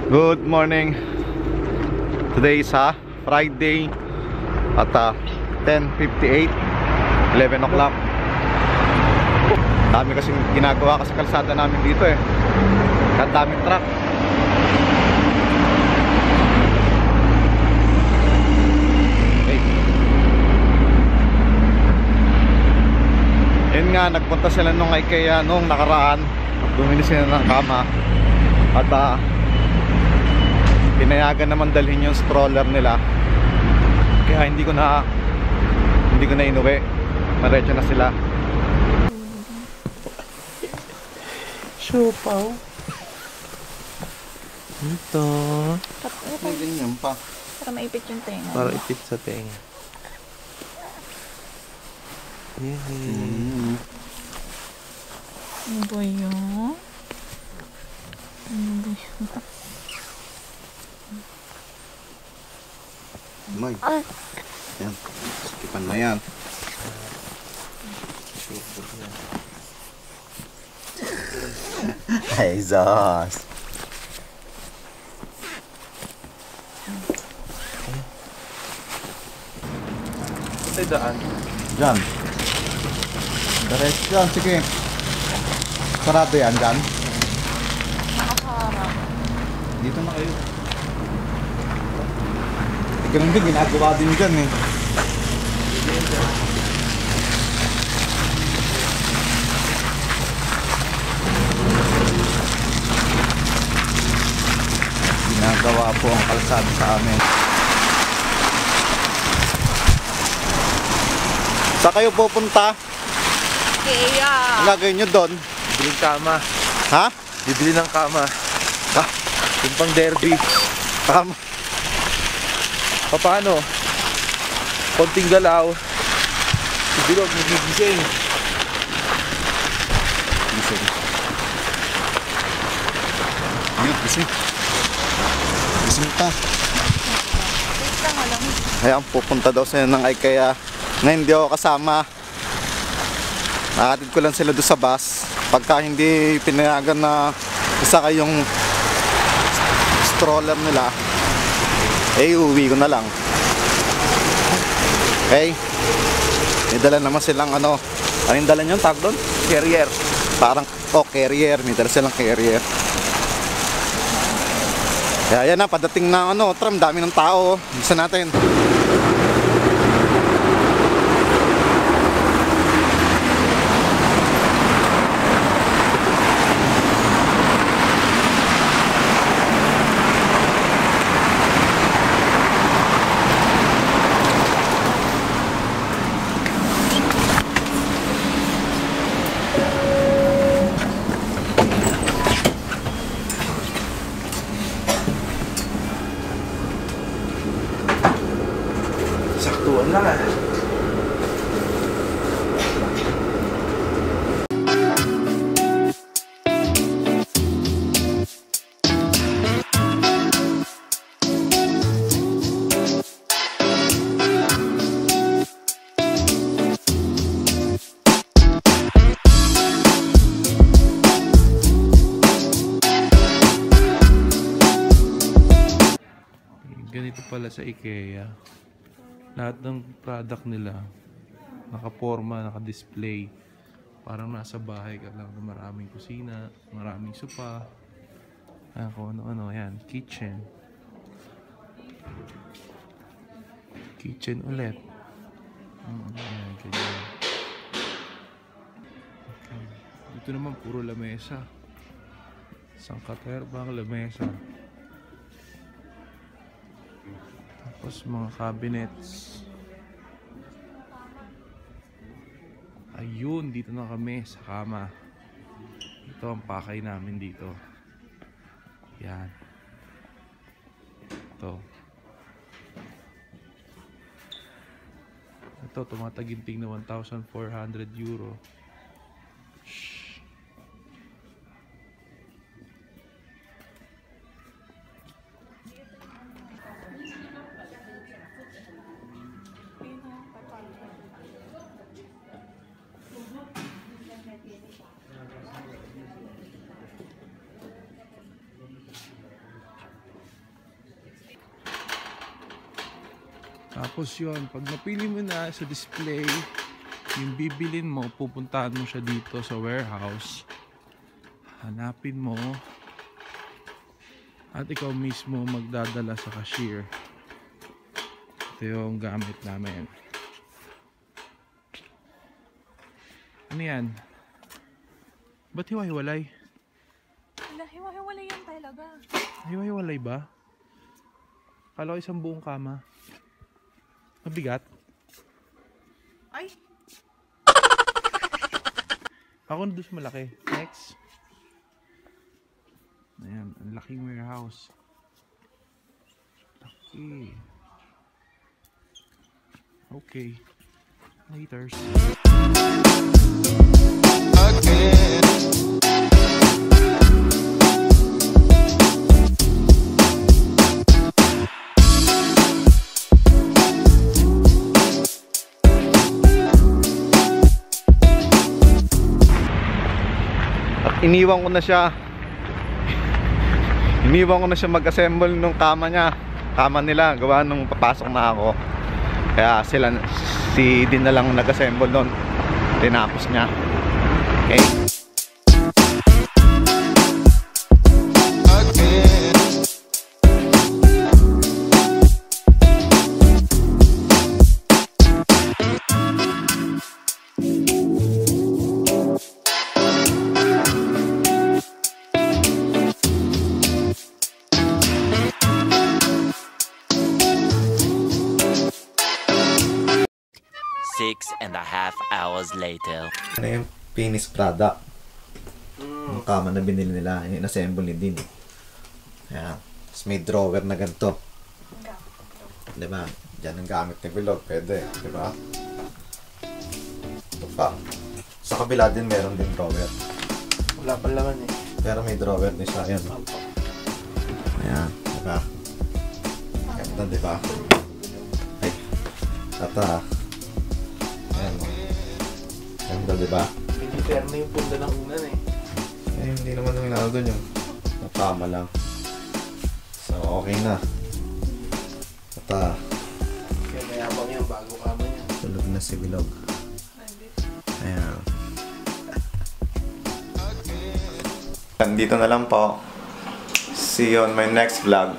Good morning. Today is Friday at 10:58, 11 o'clock. Dami kasing ginagawa kasi kalsada namin dito eh. At daming truck. Okay. Yun nga, nagpunta sila nung IKEA nung nakaraan. Bumili sila ng kama. At pinayagan naman dalhin yung stroller nila. Kaya hindi ko na inuwi. Maretso na sila. Siopaw. Ito. May ganyan pa. Para maipit yung tenga. Para ipit sa tenga. Ano ba yun? Ano ba yun? May. Yan. Skipan na yan. Ay, Zos. Ito daan. Diyan. Diretso yan. Sige. Sarado yan dyan. Nakaharap. Dito na kayo. Ganun din, ginagawa din dyan eh. Ginagawa po ang kalsada sa amin. Saan kayo pupunta? Kaya. Ang gagawin nyo doon? Bibili ng kama. Ha? Bibili ng kama. Ha? Yung pang derby. Tama. Paano? Konting galaw. Sigurog, nagigising. Gising. Ayun, gising. Gising pa. Wait lang alam. Ayan, pupunta daw sila ng IKEA. Ngayon hindi ako kasama. Nakatid ko lang sila doon sa bus. Pagka hindi pinayagan na isa kayong stroller nila, eh uwi ko na lang. Okay? May dala naman silang ano yung dala nyo? Tag doon? Carrier. Parang, carrier. May dala silang carrier. Kaya yan na, padating na tram, dami ng tao. Bisa natin. Saktuan lang ah. Ganito pala sa IKEA. Lahat ng product nila nakaporma, naka-display. Parang nasa bahay ka lang na maraming kusina, maraming sopa. Ayan, kung ano-ano. Ayan, kitchen. Kitchen ulit. Ayan, ganyan. Okay. Dito naman puro lamesa. Sangkaterbang lamesa. Tapos mga cabinets. Ayun, dito na kami sa kama. Ito ang pakay namin dito. Yan. Ito tumataginting na 1,400 euro. Shhh. Tapos yun, pag napili mo na sa display, yung bibilin mo, pupuntahan mo siya dito sa warehouse. Hanapin mo. At ikaw mismo magdadala sa cashier. Ito yung gamit namin. Ano yan? Ba't hiwa-hiwalay? Wala, hiwa-hiwalay yan talaga. Hiwa-hiwalay ba? Kala ko isang buong kama. Mabigat. Ay! Ako doon sa malaki. Next. Ayan, ang laking warehouse. Laki. Okay. Laters. Iniwan ko na siya. Iniwan ko na siya mag-assemble nung kama niya. Kama nila, gawa nung papasok na ako. Kaya si Din na lang nag-assemble nun. Tinapos niya. Okay. Six and a half hours later. Ano yung finished product? Yung kama na binili nila, yung assemble ni Din. Ayan. Tapos may drawer na ganito. Diba? Diyan ang gamit ni Bilog. Pwede. Diba? Ito pa. Sa kabila din meron din drawer. Wala pa laman eh. Pero may drawer din siya. Ayan. Ayan. Diba? Ganda, diba? Ay. Tata. Ayan. Ganda, diba? Militer na yung punda ng unan eh. Eh, hindi naman nung inalo doon yung napama lang. So, okay na. Tata. Kaya mayabang yan bago kama niya. Tulog na si Bilog. Ayan. Dito na lang po. See you on my next vlog.